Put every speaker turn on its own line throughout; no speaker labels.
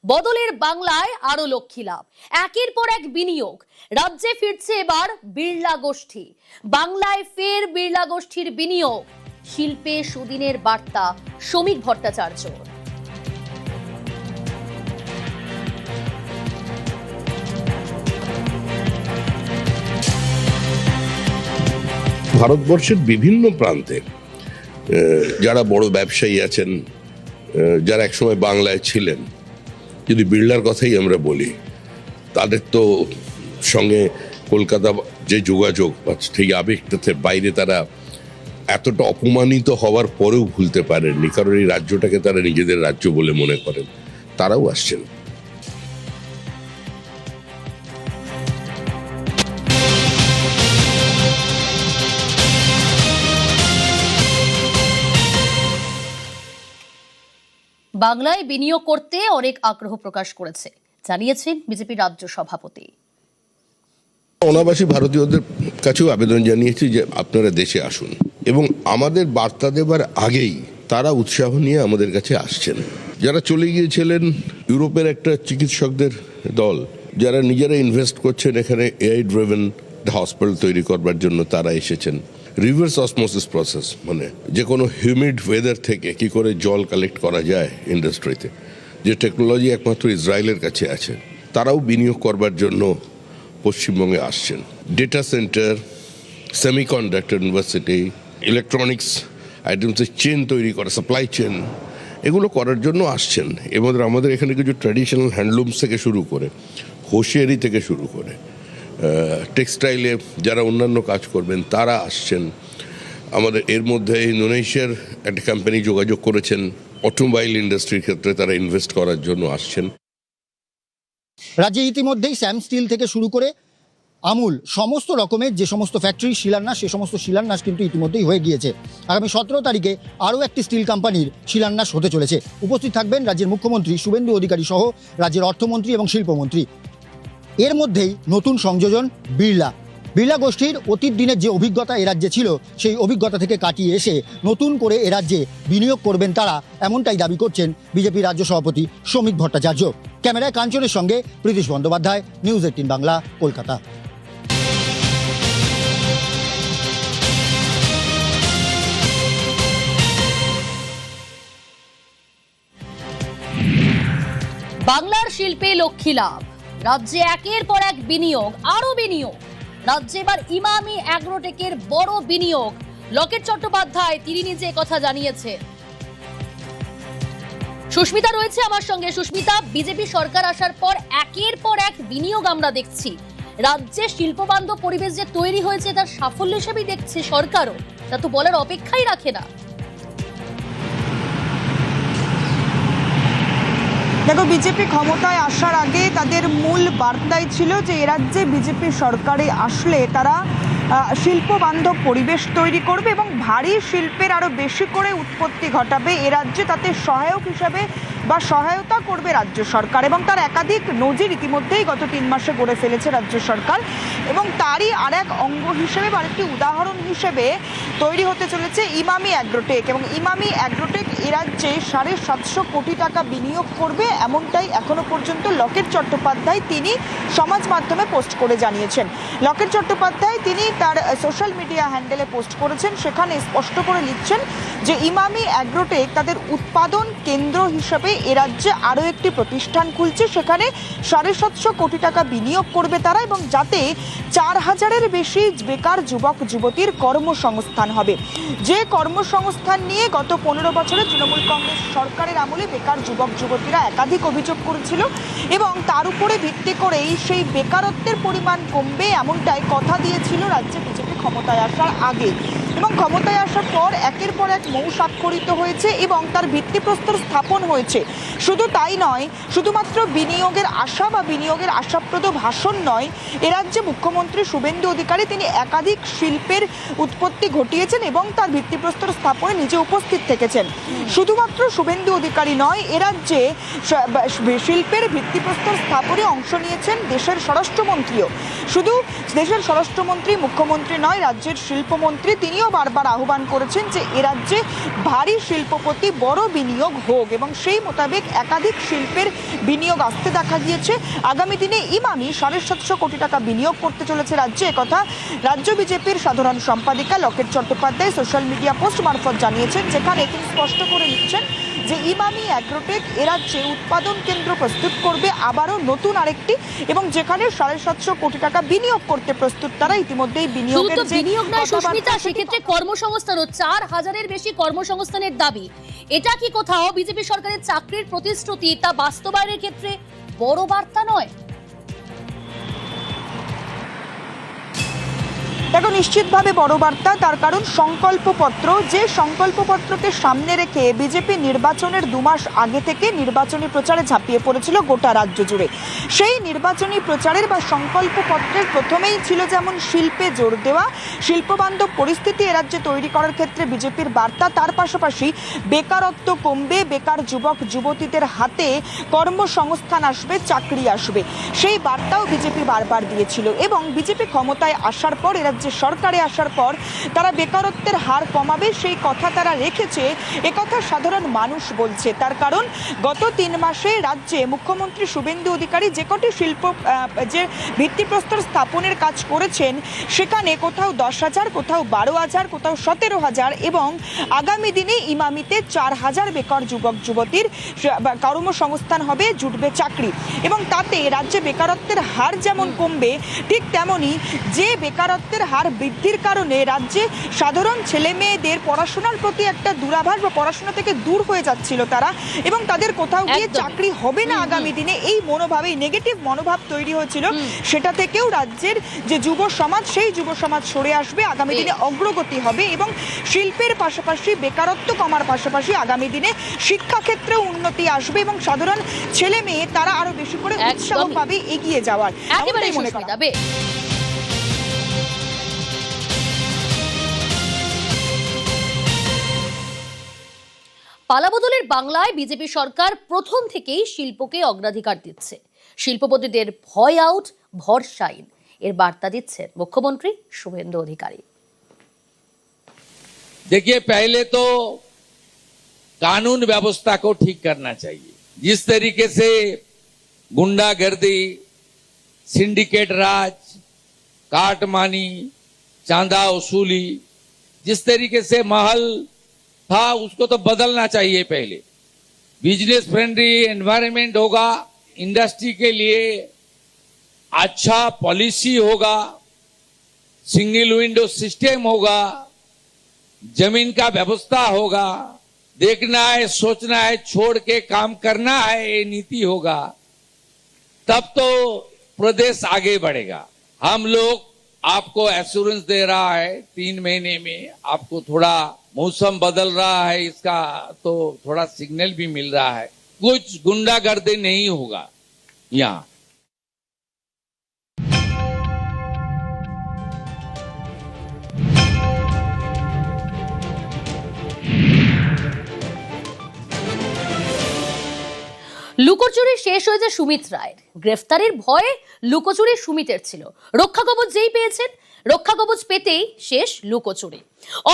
বদলের বাংলায় আরো লক্ষ্মী লাভ, একের পর এক বিনিয়োগ। রাজ্যে ফিরছে এবার বিড়লা গোষ্ঠী। বাংলায় ফের বিড়লা গোষ্ঠীর বিনিয়োগ। শিল্পে সুদিনের বার্তা শ্রমিক ভট্টাচার্য।
ভারতবর্ষের বিভিন্ন প্রান্তে যারা বড় ব্যবসায়ী আছেন, যারা একসময় বাংলায় ছিলেন, যদি বিড়লার কথাই আমরা বলি, তাদের তো সঙ্গে কলকাতা যে যোগাযোগ বা সেই আবেগটাতে বাইরে তারা এতটা অপমানিত হওয়ার পরেও ভুলতে পারেননি, কারণ এই রাজ্যটাকে তারা নিজেদের রাজ্য বলে মনে করেন। তারাও আসছেন।
বাংলায় বিনিয়োগ করতে অনেক আগ্রহ প্রকাশ করেছে জানিয়েছেন বিজেপি রাজ্য সভাপতি।
অনাবাসী ভারতীয়দের কাছেও আবেদন জানিয়েছি যে আপনারা দেশে আসুন, এবং আমাদের বার্তা দেবার আগেই তারা উৎসাহ নিয়ে আমাদের কাছে আসছেন। যারা চলে গিয়েছিলেন, ইউরোপের একটা চিকিৎসকদের দল যারা নিজেরা ইনভেস্ট করছেন এখানে এআই ড্রিভেন হসপিটাল তৈরি করবার জন্য, তারা এসেছেন। রিভার্স অসমোসিস প্রসেস, মানে যে কোনো হিউমিড ওয়েদার থেকে কি করে জল কালেক্ট করা যায় ইন্ডাস্ট্রিতে, যে টেকনোলজি একমাত্র ইসরায়েলের কাছে আছে, তারাও বিনিয়োগ করবার জন্য পশ্চিমবঙ্গে আসছেন। Data centre, semiconductor university, electronics আইটেমসের চেন তৈরি করা, সাপ্লাই চেন, এগুলো করার জন্য আসছেন। এবং আমাদের এখানে কিছু ট্র্যাডিশনাল হ্যান্ডলুমস থেকে শুরু করে, হোশিয়ারি থেকে শুরু করে, টেক্সটাইলে যারা অন্যান্য কাজ করবেন তারা আসছেন। আমাদের এর মধ্যে ইন্দোনেশিয়ার একটা কোম্পানি যোগাযোগ করেছেন, অটোমোবাইল ইন্ডাস্ট্রির ক্ষেত্রে তারা ইনভেস্ট করার জন্য আসছেন।
রাজ্যে ইতিমধ্যেই স্যাম স্টিল থেকে শুরু করে আমুল সমস্ত রকমের যে সমস্ত ফ্যাক্টরি শিলান্যাস, সে সমস্ত শিলান্যাস কিন্তু ইতিমধ্যেই হয়ে গিয়েছে। আগামী 17 তারিখে আরও একটি স্টিল কোম্পানির শিলান্যাস হতে চলেছে। উপস্থিত থাকবেন রাজ্যের মুখ্যমন্ত্রী শুভেন্দু অধিকারী সহ রাজ্যের অর্থমন্ত্রী এবং শিল্পমন্ত্রী। এর মধ্যেই নতুন সংযোজন বিড়লা গোষ্ঠীর অতীত দিনের যে অভিজ্ঞতা এ রাজ্যে ছিল, সেই অভিজ্ঞতা থেকে কাটিয়ে এসে নতুন করে এ রাজ্যে বিনিয়োগ করবেন তারা, এমনটাই দাবি করছেন বিজেপি রাজ্য সভাপতি শ্রমিক ভট্টাচার্য। ক্যামেরায় কাঞ্চনের সঙ্গে প্রীতিশ বন্দ্যোপাধ্যায়, নিউজ 18 বাংলা, কলকাতা।
বাংলার শিল্পে লক্ষ্মী লাভ, রাজ্যে একের পর এক বিনিয়োগ, আরো বিনিয়োগ। রাজ্যে এবার ইমামি অ্যাগ্রোটেকের বড় বিনিয়োগ। লকেট চট্টোপাধ্যায় তিনি নিজে কথা জানিয়েছেন। সুস্মিতা রয়েছে আমার সঙ্গে। সুস্মিতা, বিজেপি সরকার আসার পর একের পর এক বিনিয়োগ আমরা দেখছি। রাজ্যে শিল্পবান্ধব পরিবেশ যে তৈরি হয়েছে তার সাফল্য হিসেবেই দেখছে সরকারও, তা তো বলার অপেক্ষাই রাখে না।
দেখো, বিজেপি ক্ষমতায় আসার আগে তাদের মূল বার্তাই ছিল যে এ রাজ্যে বিজেপি সরকারে আসলে তারা শিল্প বান্ধব পরিবেশ তৈরি করবে এবং ভারী শিল্পের আরও বেশি করে উৎপত্তি ঘটাবে এ রাজ্যে। তাতে সহায়ক হিসাবে বা সহায়তা করবে রাজ্য সরকার, এবং তার একাধিক নজির ইতিমধ্যেই গত 3 মাসে গড়ে ফেলেছে রাজ্য সরকার। এবং তারই আর এক অঙ্গ হিসেবে বা একটি উদাহরণ হিসেবে তৈরি হতে চলেছে ইমামি অ্যাগ্রোটেক। এবং ইমামি অ্যাগ্রোটেক এ রাজ্যে 750 কোটি টাকা বিনিয়োগ করবে, এমনটাই এখনো পর্যন্ত লকেট চট্টোপাধ্যায় তিনি সমাজ মাধ্যমে পোস্ট করে জানিয়েছেন। লকেট চট্টোপাধ্যায় তিনি তার সোশ্যাল মিডিয়া হ্যান্ডেলে পোস্ট করেছেন, সেখানে স্পষ্ট করে লিখছেন যে ইমামি অ্যাগ্রোটেক তাদের উৎপাদন কেন্দ্র হিসেবে এ রাজ্যে আরও একটি প্রতিষ্ঠান খুলছে। সেখানে 750 কোটি টাকা বিনিয়োগ করবে তারা, এবং যাতে 4000-এর বেশি বেকার যুবক যুবতীর কর্মসংস্থান হবে। যে কর্মসংস্থান নিয়ে গত 15 বছরে তৃণমূল কংগ্রেস সরকারের আমলে বেকার যুবক যুবতীরা একাধিক অভিযোগ করেছিল, এবং তার উপরে ভিত্তি করেই সেই বেকারত্বের পরিমাণ কমবে, এমনটাই কথা দিয়েছিল রাজ্যে বিজেপি ক্ষমতায় আসার আগে। এবং ক্ষমতায় আসার পর একের পর এক মৌ স্বাক্ষরিত হয়েছে এবং তার ভিত্তিপ্রস্তর স্থাপন হয়েছে। শুধু তাই নয়, শুধুমাত্র বিনিয়োগের আশা বা বিনিয়োগের আশাপ্রদ ভাষণ নয়, এ রাজ্যে মুখ্যমন্ত্রী শুভেন্দু অধিকারী তিনি একাধিক শিল্পের উৎপত্তি ঘটিয়েছেন এবং তার ভিত্তিপ্রস্তর স্থাপনে নিজে উপস্থিত থেকেছেন। শুধুমাত্র শুভেন্দু অধিকারী নয়, এ রাজ্যে শিল্পের ভিত্তিপ্রস্তর স্থাপনে অংশ নিয়েছেন দেশের স্বরাষ্ট্রমন্ত্রীও। শুধু দেশের স্বরাষ্ট্রমন্ত্রী মুখ্যমন্ত্রী নয়, রাজ্যের শিল্পমন্ত্রী তিনিও তিনিও বারবার আহ্বান করেছেন যে এ রাজ্যে ভারী শিল্পপতি বড় বিনিয়োগ হোক এবং সেই মোতাবেক একাধিক শিল্পের বিনিয়োগ আসতে দেখা গিয়েছে। আগামী দিনে ইমামি 750 কোটি টাকা বিনিয়োগ করতে চলেছে রাজ্যে, একথা রাজ্য বিজেপির সাধারণ সম্পাদিকা Locket Chattopadhyay social media post মারফত জানিয়েছেন, যেখানে তিনি স্পষ্ট করে লিখছেন যে ইমামি অ্যাগ্রোটেক এ রাজ্যে উৎপাদন কেন্দ্র প্রস্তুত করবে আবারও নতুন আরেকটি, এবং যেখানে 750 কোটি টাকা বিনিয়োগ করতে প্রস্তুত তারা। ইতিমধ্যেই বিনিয়োগের যে
বিনিয়োগ নয় সুস্মিতা,
কথাবার্তা
সেক্ষেত্রে কর্মসংস্থানও 4000-এর বেশি কর্মসংস্থানের দাবি। এটা কি কোথাও বিজেপি সরকারের চাকরির প্রতিশ্রুতি তা বাস্তবায়নের ক্ষেত্রে বড় বার্তা নয়?
দেখো, নিশ্চিতভাবে বড় বার্তা, তার কারণ সংকল্পপত্র, যে সংকল্পপত্রকে সামনে রেখে বিজেপি নির্বাচনের 2 মাস আগে থেকে নির্বাচনী প্রচারে ঝাঁপিয়ে পড়েছিল গোটা রাজ্য জুড়ে। সেই নির্বাচনী প্রচারের বা সংকল্পপত্রের প্রথমেই ছিল যেমন শিল্পে জোর দেওয়া, শিল্পবান্ধব পরিস্থিতি এ রাজ্যে তৈরি করার ক্ষেত্রে বিজেপির বার্তা, তার পাশাপাশি বেকারত্ব কমবে, বেকার যুবক যুবতীদের হাতে কর্মসংস্থান আসবে, চাকরি আসবে, সেই বার্তাও বিজেপি বারবার দিয়েছিল। এবং বিজেপি ক্ষমতায় আসার পর এ রাজ্যে সরকারে আসার পর তারা বেকারত্বের হার কমাবে সেই কথা তারা রেখেছে, একথা সাধারণ মানুষ বলছে। তার কারণ গত 3 মাসে রাজ্যে মুখ্যমন্ত্রী শুভেন্দু অধিকারী যে কটি শিল্প যে ভিত্তিপ্রস্তর স্থাপনের কাজ করেছেন সেখানে কোথাও 10,000, কোথাও 12,000, কোথাও 17,000 এবং আগামী দিনে ইমামিতে 4,000 বেকার যুবক যুবতীর কর্মসংস্থান হবে, জুটবে চাকরি, এবং তাতে রাজ্যে বেকারত্বের হার যেমন কমবে ঠিক তেমনি যে বেকারত্বের হার বৃদ্ধির কারণে রাজ্যে সাধারণ ছেলে মেয়েদের পড়াশোনার প্রতি একটা দুরাভাস বা পড়াশোনা থেকে দূর হয়ে যাচ্ছিল তারা, এবং তাদের কোথাও গিয়ে চাকরি হবে না আগামী দিনে, এই মনোভাবে নেগেটিভ মনোভাব তৈরি হয়েছিল, সেটা থেকেও রাজ্যের যে যুব সমাজ সেই যুব সমাজ সরে আসবে, আগামী দিনে অগ্রগতি হবে এবং শিল্পের পাশাপাশি বেকারত্ব কমার পাশাপাশি আগামী দিনে শিক্ষাক্ষেত্রেও উন্নতি আসবে এবং সাধারণ ছেলে মেয়ে তারা আরো বেশি করে উৎসাহ পাবে এগিয়ে যাওয়ার।
একেবারে
মনে
সুস্মিতা,
করা
পালাবদলের বাংলায় বিজেপি সরকার প্রথম থেকেই শিল্পকে অগ্রাধিকার দিচ্ছে। শিল্পপতিদের ভয় আউট, ভরসা ইন, এর বার্তা দিচ্ছেন মুখ্যমন্ত্রী শুভেন্দু অধিকারী।
देखिए, पहले तो कानून व्यवस्था को ठीक करना चाहिए। जिस तरीके से गुंडागर्दी, सिंडिकेट राज, काटमानी, चांदा वसूली, जिस तरीके से माहौल था उसको तो बदलना चाहिए। पहले बिजनेस फ्रेंडली एनवायरनमेंट होगा, इंडस्ट्री के लिए अच्छा पॉलिसी होगा, सिंगल विंडो सिस्टम होगा, जमीन का व्यवस्था होगा, देखना है, सोचना है, छोड़ के काम करना है, ये नीति होगा, तब तो प्रदेश आगे बढ़ेगा। हम लोग आपको एश्योरेंस दे रहा है 3 महीने में आपको थोड़ा मौसम बदल रहा है, इसका तो थोड़ा सिग्नल भी मिल रहा है, कुछ गुंडागर्दी नहीं होगा यहाँ।
লুকোচুরি শেষ হয়েছে সুমিত রায়ের। গ্রেফতারের ভয়ে লুকোচুরি সুমিতের ছিল, রক্ষা কবচ যেই পেয়েছেন, রক্ষা কবচ পেতেই শেষ লুকোচুরি।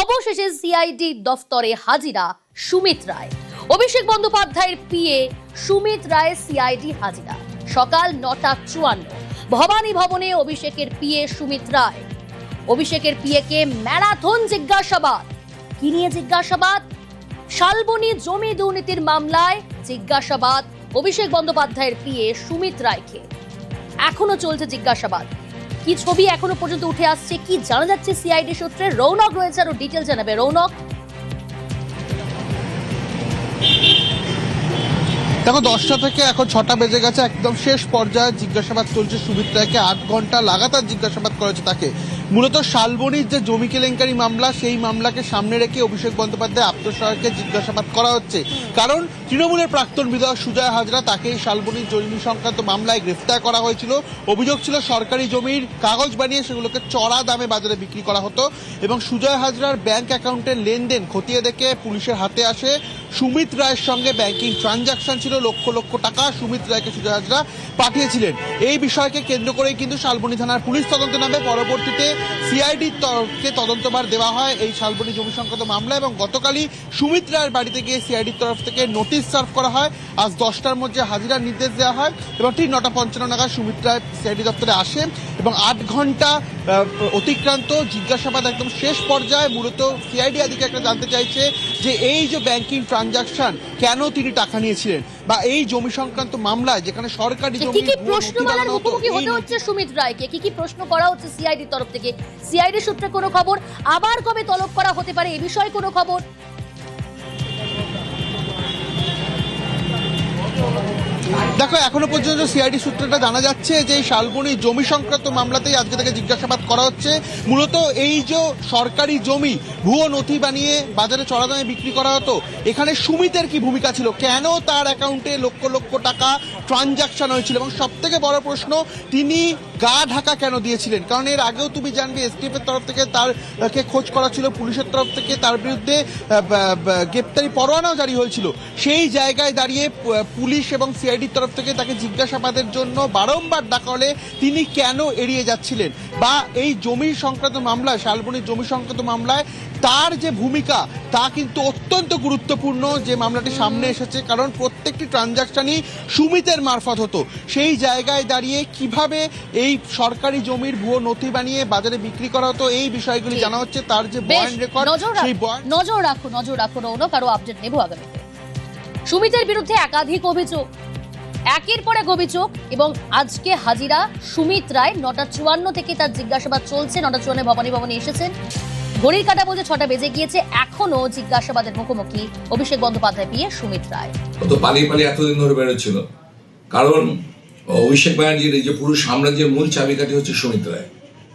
অবশেষে সিআইডি দফতরে হাজিরা সুমিত রায়। অভিষেক বন্দ্যোপাধ্যায়ের পিএ সুমিত রায় সিআইডি হাজিরা। সকাল 9:54 ভবানী ভবনে অভিষেকের পিএ সুমিত রায়। অভিষেকের পিএ কে ম্যারাথন জিজ্ঞাসাবাদ। কি নিয়ে জিজ্ঞাসাবাদ? শালবনী জমি দুর্নীতির মামলায় জিজ্ঞাসাবাদ অভিষেক বন্দ্যোপাধ্যায়ের পিএ সুমিত রায়কে। এখনো চলছে জিজ্ঞাসাবাদ। কি ছবি এখনো পর্যন্ত উঠে আসছে, কি জানা যাচ্ছে সিআইডি সূত্রে? রৌনক রয়েছে, আরো ডিটেল জানাবে রৌনক।
দেখো, 10টা থেকে এখন 6টা বেজে গেছে, একদম শেষ পর্যায়ে জিজ্ঞাসাবাদ চলছে সুমিত রায়কে। 8 ঘন্টা লাগাতার জিজ্ঞাসাবাদ করেছে তাকে। মূলত শালবনীর যে জমি কেলেঙ্কারি মামলা, সেই মামলাকে সামনে রেখে অভিষেক বন্দ্যোপাধ্যায় আত্মসহায়ককে জিজ্ঞাসাবাদ করা হচ্ছে। কারণ তৃণমূলের প্রাক্তন বিধায়ক সুজয় হাজরা, তাকে এই শালবনীর জমি সংক্রান্ত মামলায় গ্রেফতার করা হয়েছিল। অভিযোগ ছিল সরকারি জমির কাগজ বানিয়ে সেগুলোকে চড়া দামে বাজারে বিক্রি করা হতো, এবং সুজয় হাজরার ব্যাংক অ্যাকাউন্টের লেনদেন খতিয়ে দেখে পুলিশের হাতে আসে সুমিত রায়ের সঙ্গে ব্যাংকিং ট্রানজাকশন ছিল, লক্ষ লক্ষ টাকা সুমিত রায়কে সুজয় হাজরা পাঠিয়েছিলেন। এই বিষয়কে কেন্দ্র করেই কিন্তু শালবনী থানার পুলিশ তদন্তে নামে। পরবর্তীতে সিআইডির তরফকে তদন্তভার দেওয়া হয় এই শালবনী জমি সংক্রান্ত মামলা, এবং গতকালই সুমিত রায়ের বাড়িতে গিয়ে সিআইডির তরফ থেকে নোটিশ সার্ভ করা হয়। আজ 10টার মধ্যে হাজিরার নির্দেশ দেওয়া হয় এবং ঠিক 9:55 নাগাদ সুমিত রায় সিআইডি দপ্তরে আসে এবং 8 ঘন্টা অতিক্রান্ত জিজ্ঞাসাবাদ একদম শেষ পর্যায়ে। মূলত সিআইডি আধিকারিকরা জানতে চাইছে যে এই যে ব্যাংকিং ট্রানজাকশন, কেন তিনি টাকা নিয়েছিলেন, বা এই জমি সংক্রান্ত মামলায় যেখানে সরকারি জমি
কি প্রশ্নমালার মুখোমুখি হতে হচ্ছে সুমিত রায়কে, কি প্রশ্ন করা হচ্ছে সিআইডির তরফ থেকে, সিআইডি সূত্রে কোনো খবর, আবার কবে তলব করা হতে পারে এই বিষয়ে কোনো খবর?
দেখো, এখনো পর্যন্ত সিআইডি সূত্রটা জানা যাচ্ছে যে শালবনী জমি সংক্রান্ত মামলাতেই আজকে থেকে জিজ্ঞাসাবাদ করা হচ্ছে। মূলত এই যে সরকারি জমি ভুয়ো নথি বানিয়ে বাজারে চড়া দামে বিক্রি করা হতো, এখানে সুমিতের কি ভূমিকা ছিল, কেন তার অ্যাকাউন্টে লক্ষ লক্ষ টাকা ট্রানজাকশন হয়েছিল, এবং সব থেকে বড় প্রশ্ন তিনি গা ঢাকা কেন দিয়েছিলেন। কারণ এর আগেও তুমি জানবে এসটিএফ এর তরফ থেকে তারকে খোঁজ করা ছিল, পুলিশের তরফ থেকে তার বিরুদ্ধে গ্রেপ্তারি পরোয়ানাও জারি হয়েছিল। সেই জায়গায় দাঁড়িয়ে পুলিশ এবং সিআইডির তরফ থেকে তাকে জিজ্ঞাসাবাদের জন্য বারংবার ডাকা হলে তিনি কেন এড়িয়ে যাচ্ছিলেন, বা এই জমি সংক্রান্ত মামলায়, শালবনীর জমি সংক্রান্ত মামলায় তার যে ভূমিকা তা কিন্তু অত্যন্ত গুরুত্বপূর্ণ যে মামলাটি সামনে এসেছে। কারণ প্রত্যেকটি ট্রানজাকশনই সুমিতের মারফত হতো। সেই জায়গায় দাঁড়িয়ে কিভাবে এই সরকারি জমির ভুয়ো নথি বানিয়ে বাজারে বিক্রি করা হতো, এই বিষয়গুলি জানা হচ্ছে। তার যে বয়ান রেকর্ড, সেই বয়ান
নজর রাখুন রৌনক, আরো আপডেট নেব আগামীতে। সুমিতের বিরুদ্ধে একাধিক অভিযোগ, একের পর এক অভিযোগ, এবং আজকে হাজিরা সুমিত রায়। 9:54 থেকে তার জিজ্ঞাসাবাদ চলছে। 9:54 ভবনে এসেছেন, ঘড়ির কাঁটা বলছে 6টা বেজে গিয়েছে, এখনো জিজ্ঞাসাবাদের মুখোমুখি অভিষেক বন্দ্যোপাধ্যায় বিয়ে সুমিত রায়।
তো পালিয়ে এতদিন ধরে বেরোচ্ছিল, কারণ অভিষেক ব্যানার্জির এই যে পুরো সাম্রাজ্যের মূল চাবিকাঠি হচ্ছে সুমিত রায়।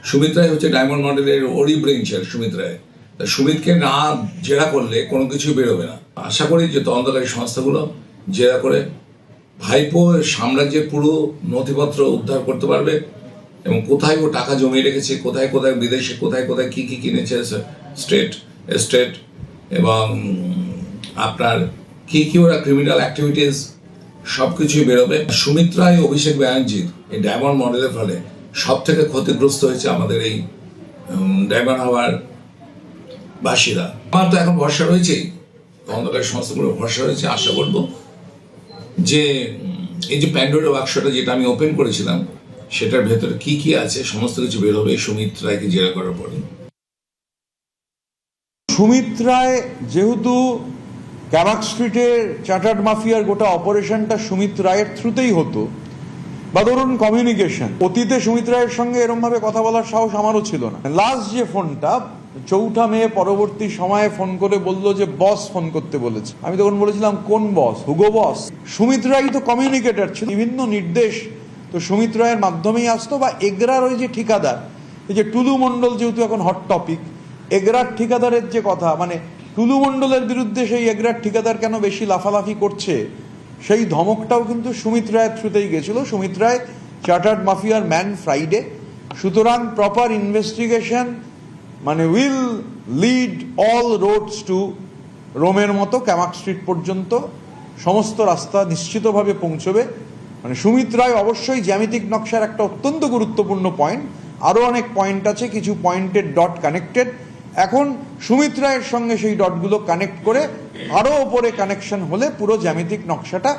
সুমিত রায় হচ্ছে ডায়মন্ড মডেলের ওরি ব্রেঞ্চের সুমিত রায়। তা সুমিতকে না জেরা করলে কোনো কিছু বেরোবে না। আশা করি যে তদন্তকারী সংস্থাগুলো জেরা করে ভাইপো সাম্রাজ্যের পুরো নথিপত্র উদ্ধার করতে পারবে, এবং কোথায় ও টাকা জমিয়ে রেখেছে, কোথায় কোথায় বিদেশে কোথায় কোথায় কি কি কিনেছে স্টেট, এবং আপনার কি কি ওরা ক্রিমিনাল অ্যাক্টিভিটিস সব কিছুই বেরোবে। সুমিত রায় অভিষেক ব্যানার্জির এই ডায়মন্ড মডেলের ফলে সব থেকে ক্ষতিগ্রস্ত হয়েছে আমাদের এই ডায়মন্ড হাওয়ার বাসীরা। আমার তো এখন ভরসা রয়েছেই, তদন্তকারী সংস্থাগুলো ভরসা রয়েছে। আশা করবো যে এই যে প্যান্ডোরা বাক্সটা যেটা আমি ওপেন করেছিলাম, সেটার ভেতরে কি কি আছে সমস্ত কিছু বেরোবে সুমিত রায়কে জেরা করার পরে।
সুমিত রায় যেহেতু ক্যামাক স্ট্রিটের চার্টার্ড মাফিয়ার গোটা অপারেশনটা সুমিত রায়ের থ্রুতেই হতো, বা ধরুন কমিউনিকেশন, অতীতে সুমিত রায়ের সঙ্গে এরম ভাবে কথা বলার সাহস আমারও ছিল না। লাস্ট যে ফোনটা 4 মে পরবর্তী সময়ে ফোন করে বললো যে বস ফোন করতে বলেছে। আমি তখন বলেছিলাম কোন বস? হুগো বস। সুমিত রায় তো কমিউনিকেটর ছিল, বিভিন্ন নির্দেশ তো সুমিত রায়ের মাধ্যমেই আসতো। বা এগরার ওই যে ঠিকাদার, এই যে টুলু মণ্ডল যেহেতু এখন হট টপিক, এগরার ঠিকাদারের যে কথা, মানে টুলু মণ্ডলের বিরুদ্ধে সেই এগরার ঠিকাদার কেন বেশি লাফালাফি করছে, সেই ধমকটাও কিন্তু সুমিত রায়ের থ্রুতেই গেছিল। সুমিত রায় চার্টার্ড মাফিয়ার ম্যান ফ্রাইডে। সুতরাং প্রপার ইনভেস্টিগেশন মানে will lead all roads to রোমের মতো ক্যামাক স্ট্রিট পর্যন্ত সমস্ত রাস্তা নিশ্চিতভাবে পৌঁছবে। মানে সুমিত রায় অবশ্যই জ্যামিতিক নকশার একটা অত্যন্ত গুরুত্বপূর্ণ পয়েন্ট। আরও অনেক পয়েন্ট আছে, কিছু পয়েন্টের ডট কানেক্টেড। এখন সুমিত রায়ের সঙ্গে সেই ডটগুলো কানেক্ট করে আরও ওপরে কানেকশন হলে পুরো জ্যামিতিক নকশাটা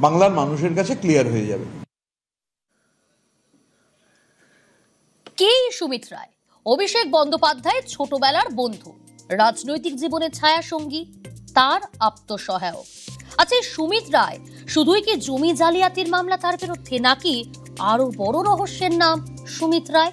বাংলার মানুষের কাছে ক্লিয়ার হয়ে যাবে।
কে সুমিত রায়? অভিষেক বন্দ্যোপাধ্যায় ছোটবেলার বন্ধু, রাজনৈতিক জীবনের ছায়া সঙ্গী, তার আত্মসহায়ক। আচ্ছা, সুমিত রায় শুধুই কি জমি জালিয়াতির মামলা তার বিরুদ্ধে, নাকি আরো বড় রহস্যের নাম সুমিত রায়?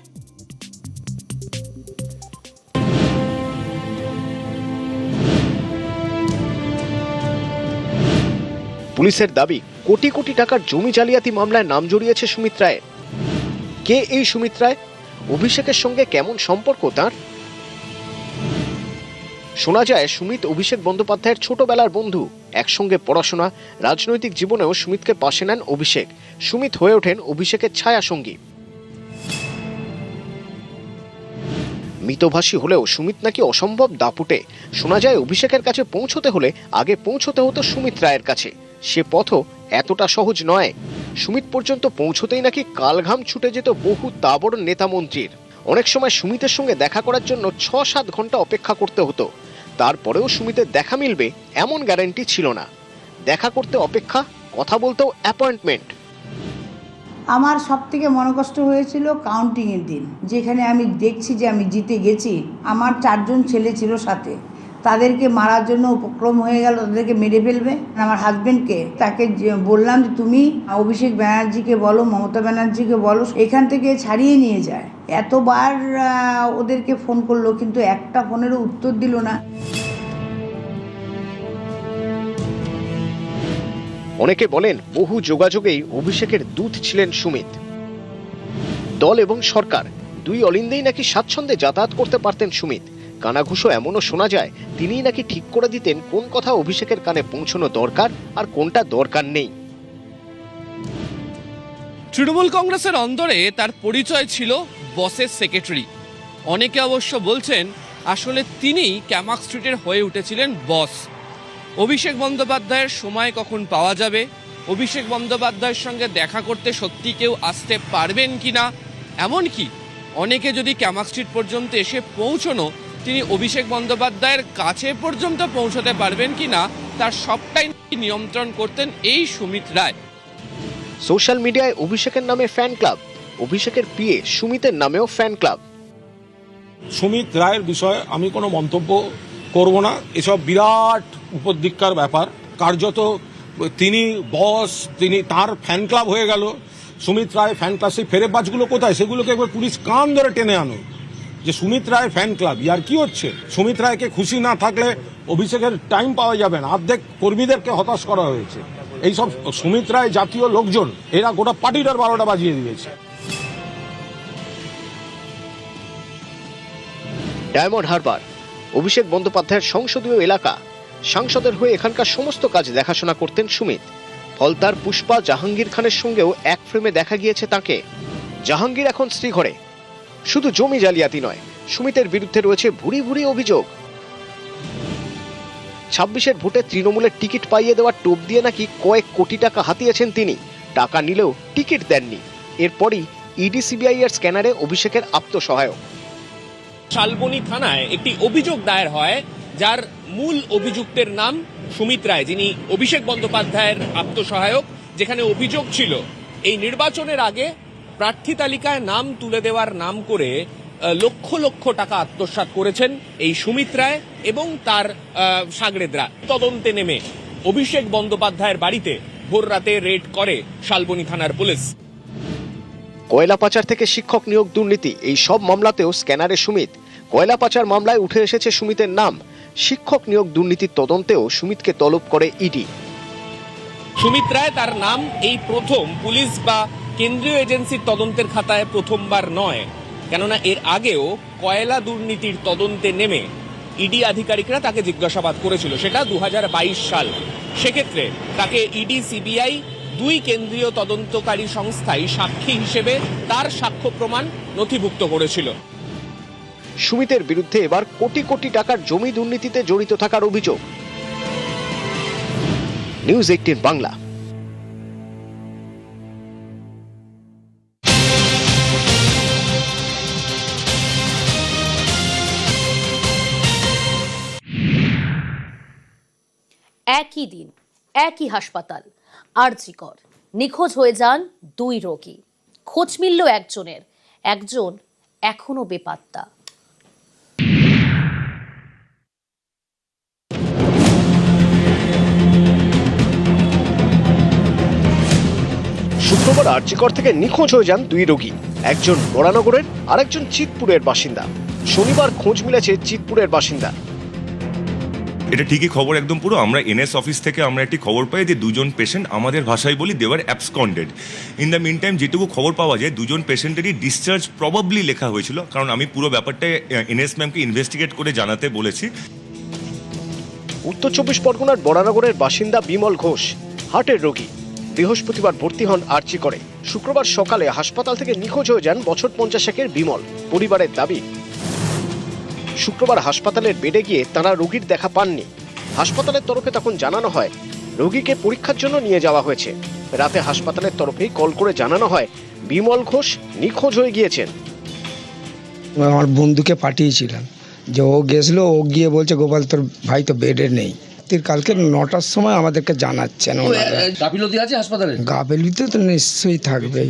পুলিশের দাবি কোটি কোটি টাকার জমি জালিয়াতি মামলায় নাম জড়িয়েছে সুমিত রায়। কে এই সুমিত রায়? অভিষেকের সঙ্গে কেমন সম্পর্ক তার? শোনা যায় সুমিত অভিষেক বন্দ্যোপাধ্যায়ের ছোটবেলার বন্ধু, একসঙ্গে পড়াশোনা, রাজনৈতিক জীবনেও সুমিতকে পাশে নেন অভিষেক। সুমিত হয়ে ওঠেন অভিষেকের ছায়া সঙ্গী। মিতভাষী হলেও সুমিত নাকি অসম্ভব দাপুটে। শোনা যায় অভিষেকের কাছে পৌঁছতে হলে আগে পৌঁছতে হতো সুমিত রায়ের কাছে। সে পথও এতটা সহজ নয়। সুমিত পর্যন্ত পৌঁছতেই নাকি কালঘাম ছুটে যেত বহু তাবড় নেতা মন্ত্রীর। অনেক সময় সুমিতের সঙ্গে দেখা করার জন্য ৬-৭ ঘন্টা অপেক্ষা করতে হতো। তারপরেও সুমিতের দেখা মিলবে এমন গ্যারান্টি ছিল না। দেখা করতে অপেক্ষা, কথা বলতেও অ্যাপয়েন্টমেন্ট।
আমার সবথেকে মনোকষ্ট হয়েছিল কাউন্টিংয়ের দিন, যেখানে আমি দেখছি যে আমি জিতে গেছি। আমার 4 জন ছেলে ছিল সাথে, তাদেরকে মারার জন্য উপক্রম হয়ে গেল, তাদেরকে মেরে ফেলবে। আমার হাজব্যান্ডকে তাকে বললাম যে তুমি অভিষেক ব্যানার্জিকে বলো, মমতা ব্যানার্জিকে বলো এখান থেকে ছাড়িয়ে নিয়ে যায়। এতবার ওদেরকে ফোন করলো, কিন্তু একটা ফোনেরও উত্তর দিল না।
অনেকে বলেন বহু যোগাযোগেই অভিষেকের দূত ছিলেন সুমিত। দল এবং সরকার দুই অলিন্দেই নাকি স্বাচ্ছন্দ্যে যাতায়াত করতে পারতেন সুমিত। কানাঘুষো এমনও শোনা যায় তিনিই নাকি ঠিক করে দিতেন কোন কথা অভিষেকের কানে পৌঁছানো দরকার আর কোনটা দরকার নেই।
তৃণমূল কংগ্রেসের অন্দরে তার পরিচয় ছিল বসের সেক্রেটারি। অনেকে অবশ্য বলছেন আসলে তিনিই ক্যামাক স্ট্রিটের হয়ে উঠেছিলেন বস। অভিষেক বন্দ্যোপাধ্যায়ের সময় কখন পাওয়া যাবে, অভিষেক বন্দ্যোপাধ্যায়ের সঙ্গে দেখা করতে সত্যি কেউ আসতে পারবেন কিনা, এমনকি অনেকে যদি ক্যামাক স্ট্রিট পর্যন্ত এসে পৌঁছনো তিনি অভিষেক বন্দ্যোপাধ্যায়ের কাছে পর্যন্ত পৌঁছতে পারবেন কিনা, তার সবটাই নিয়ন্ত্রণ করতেন এই সুমিত রায়।
সোশ্যাল মিডিয়ায় অভিষেকের নামে ফ্যান ক্লাব, অভিষেকের পিএ সুমিতের নামেও ফ্যান ক্লাব।
সুমিত রায়ের বিষয়ে আমি কোনো মন্তব্য করব না। এসব বিরাট উপদিক্কার ব্যাপার। কার্যত তিনি বস, তিনি তার ফ্যান ক্লাব হয়ে গেল। সুমিত রায় ফ্যান ক্লাব, সেই ফেরে বাজগুলো কোথায়, সেগুলোকে একবার পুলিশ কান ধরে টেনে আনো যে সুমিত রায় ফ্যান ক্লাব। ইয়ার কি হচ্ছে? সুমিত রায়কে খুশি না থাকলে অভিষেকের টাইম পাওয়া যাবে না। অর্ধেক কর্মীদেরকে হতাশ করা হয়েছে। এইসব সুমিত রায় জাতীয় লোকজন, এরা গোটা পার্টিটার 12টা বাজিয়ে দিয়েছে।
ডায়মন্ড হারবার অভিষেক বন্দ্যোপাধ্যায়ের সংসদীয় এলাকা। সাংসদের হয়ে এখানকার সমস্ত কাজ দেখাশোনা করতেন সুমিত। ফলতার পুষ্পা জাহাঙ্গীর খানের সঙ্গেও এক ফ্রেমে দেখা গিয়েছে তাকে। জাহাঙ্গীর এখন শ্রীঘরে। শুধু জমি জালিয়াতি নয়, সুমিতের বিরুদ্ধে রয়েছে ভুরি ভুরি অভিযোগ। 26-এর ভোটে তৃণমূলের টিকিট পাইয়ে দেওয়ার টোপ দিয়ে নাকি কয়েক কোটি টাকা হাতিয়েছেন তিনি। টাকা নিলেও টিকিট দেননি। এরপরই ইডি সিবিআই এর স্ক্যানারে অভিষেকের আত্মসহায়ক।
শালবনী থানায় একটি অভিযোগ দায়ের হয়, যার মূল অভিযুক্তের নাম সুমিত রায়, যিনি অভিষেক বন্দ্যোপাধ্যায়ের আত্মসহায়ক। যেখানে অভিযোগ ছিল এই নির্বাচনের আগে প্রার্থী তালিকায় নাম তুলে দেওয়ার নাম করে লক্ষ লক্ষ টাকা আত্মসাৎ করেছেন এই সুমিত রায় এবং তার সাগরেদরা। তদন্তে নেমে অভিষেক বন্দ্যোপাধ্যায়ের বাড়িতে ভোর রাতে রেড করে শালবনী থানার পুলিশ।
কয়লা পাচার থেকে শিক্ষক নিয়োগ দুর্নীতি, এই সব মামলাতেও স্ক্যানারে সুমিত। কয়লা পাচার মামলায় উঠে এসেছে সুমিতের নাম। শিক্ষক নিয়োগ দুর্নীতির তদন্তেও সুমিতকে তলব করে ইডি।
সুমিত রায় তার নাম এই প্রথম পুলিশ বা কেন্দ্রীয় এজেন্সির তদন্তের খাতায় প্রথমবার নয়, কেননা এর আগেও কয়লা দুর্নীতির তদন্তে নেমে ইডি আধিকারিকরা তাকে জিজ্ঞাসাবাদ করেছিল, সেটা 2022 সাল। সেক্ষেত্রে তাকে ইডি সিবিআই দুই কেন্দ্রীয় তদন্তকারী সংস্থাই সাক্ষী হিসেবে তার সাক্ষ্য প্রমাণ নথিভুক্ত করেছিল।
সুমিতের বিরুদ্ধে এবার কোটি কোটি টাকার জমি দুর্নীতিতে জড়িত থাকার অভিযোগ। নিউজ 18 বাংলা।
একই দিন একই হাসপাতাল আরজি কর নিখোঁজ হয়ে যান 2 রোগী। খোঁজ মিলল একজনের, একজন এখনো বেপাত্তা।
শুক্রবার আরজি কর থেকে নিখোঁজ হয়ে যান 2 রোগী। একজন বরানগরের আর একজন চিতপুরের বাসিন্দা। শনিবার খোঁজ মিলেছে চিতপুরের বাসিন্দা।
এটা ঠিকই খবর, একদম পুরো। আমরা এনএস অফিস থেকে আমরা একটি খবর পাই যে 2 জন পেশেন্ট, আমাদের ভাষায় বলি দেওয়ার absconded. In the mean time যেটুকু খবর পাওয়া যায় 2 জন পেশেন্টেরই ডিসচার্জ প্রবাবলি লেখা হয়েছিল, কারণ আমি পুরো ব্যাপারটা এনএস ম্যামকে ইনভেস্টিগেট করে জানাতে বলেছি।
উত্তর 24 পরগনার বরানগরের বাসিন্দা বিমল ঘোষ হার্টের রোগী। বৃহস্পতিবার ভর্তি হন আরজি করে। শুক্রবার সকালে হাসপাতাল থেকে নিখোঁজ হয়ে যান বছর 50 বিমল। পরিবারের দাবি, শুক্রবার হাসপাতালের বেডে গিয়ে তারা রোগীর দেখা পাননি। হাসপাতালের তরফে তখন জানানো হয় রোগীকে পরীক্ষার জন্য নিয়ে যাওয়া হয়েছে। রাতে হাসপাতালের তরফেই কল করে জানানো হয় বিমল ঘোষ নিখোঁজ হয়ে গিয়েছেন।
আমার বন্ধুকে পাঠিয়েছিলাম, যে ও গেছিলো, ও গিয়ে বলছে গোপাল তোর ভাই তো বেডে নেই। কালকে 9টার সময় আমাদেরকে জানাচ্ছেন।
গাফিলতি আছে হাসপাতালে?
গাফিলতি তো নিশ্চয়ই থাকবে।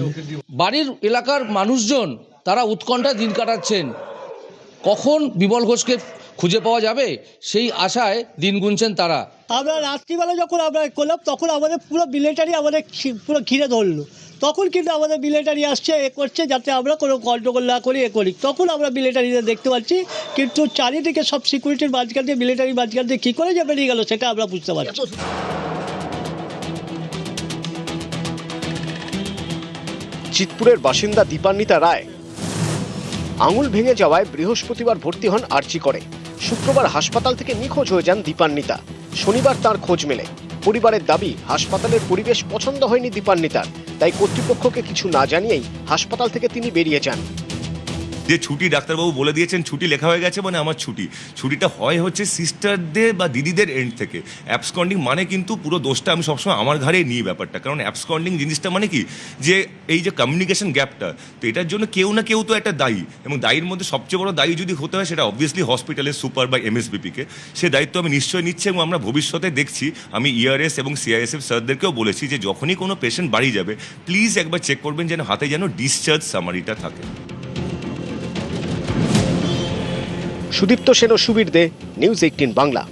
বাড়ির এলাকার মানুষজন তারা উৎকণ্ঠায় দিন কাটাচ্ছেন, কখন বিমল ঘোষকে খুঁজে পাওয়া যাবে সেই আশায় দিন গুনছেন তারা।
আমরা রাত্রিবেলা যখন আমরা করলাম তখন আমাদের পুরো মিলিটারি আমাদের পুরো ঘিরে ধরলো। তখন কিন্তু আমাদের মিলিটারি আসছে, এ করছে যাতে আমরা কোনো গন্ডগোল না করি, এ করি। তখন আমরা মিলিটারিদের দেখতে পাচ্ছি, কিন্তু চারিদিকে সব সিকিউরিটির মাঝখান দিয়ে, মিলিটারির মাঝখান দিয়ে কী করে যে বেরিয়ে গেল সেটা আমরা বুঝতে পারছি।
চিতপুরের বাসিন্দা দীপান্বিতা রায় আঙুল ভেঙে যাওয়ায় বৃহস্পতিবার ভর্তি হন আরজি করে। শুক্রবার হাসপাতাল থেকে নিখোঁজ হয়ে যান দীপান্বিতা। শনিবার তার খোঁজ মেলে। পরিবারের দাবি, হাসপাতালের পরিবেশ পছন্দ হয়নি দীপান্বিতার, তাই কর্তৃপক্ষকে কিছু না জানিয়েই হাসপাতাল থেকে তিনি বেরিয়ে যান।
যে ছুটি ডাক্তারবাবু বলে দিয়েছেন, ছুটি লেখা হয়ে গেছে মানে আমার ছুটি। ছুটিটা হয় হচ্ছে সিস্টারদের বা দিদিদের এন্ড থেকে। অ্যাবসকন্ডিং মানে কিন্তু পুরো দোষটা আমি সবসময় আমার ঘাড়ে নিই ব্যাপারটা, কারণ অ্যাবসকন্ডিং জিনিসটা মানে কি, যে এই যে কমিউনিকেশন গ্যাপটা, তো এটার জন্য কেউ না কেউ তো একটা দায়ী, এবং দায়ীর মধ্যে সবচেয়ে বড় দায়ী যদি হতে হয় সেটা অবভিয়াসলি হসপিটালের সুপার বা এমএসবিপিকে। সে দায়িত্ব আমি নিশ্চয়ই নিচ্ছি, এবং আমরা ভবিষ্যতে দেখছি, আমি ইআরএস এবং সিআইএসএফ স্যারদেরকেও বলেছি যে যখনই কোনো পেশেন্ট বাড়ি যাবে প্লিজ একবার চেক করবেন যেন হাতে যেন ডিসচার্জ সামারিটা থাকে।
সুদীপ্ত সেন ও সুবীর দে, নিউজ 18 বাংলা।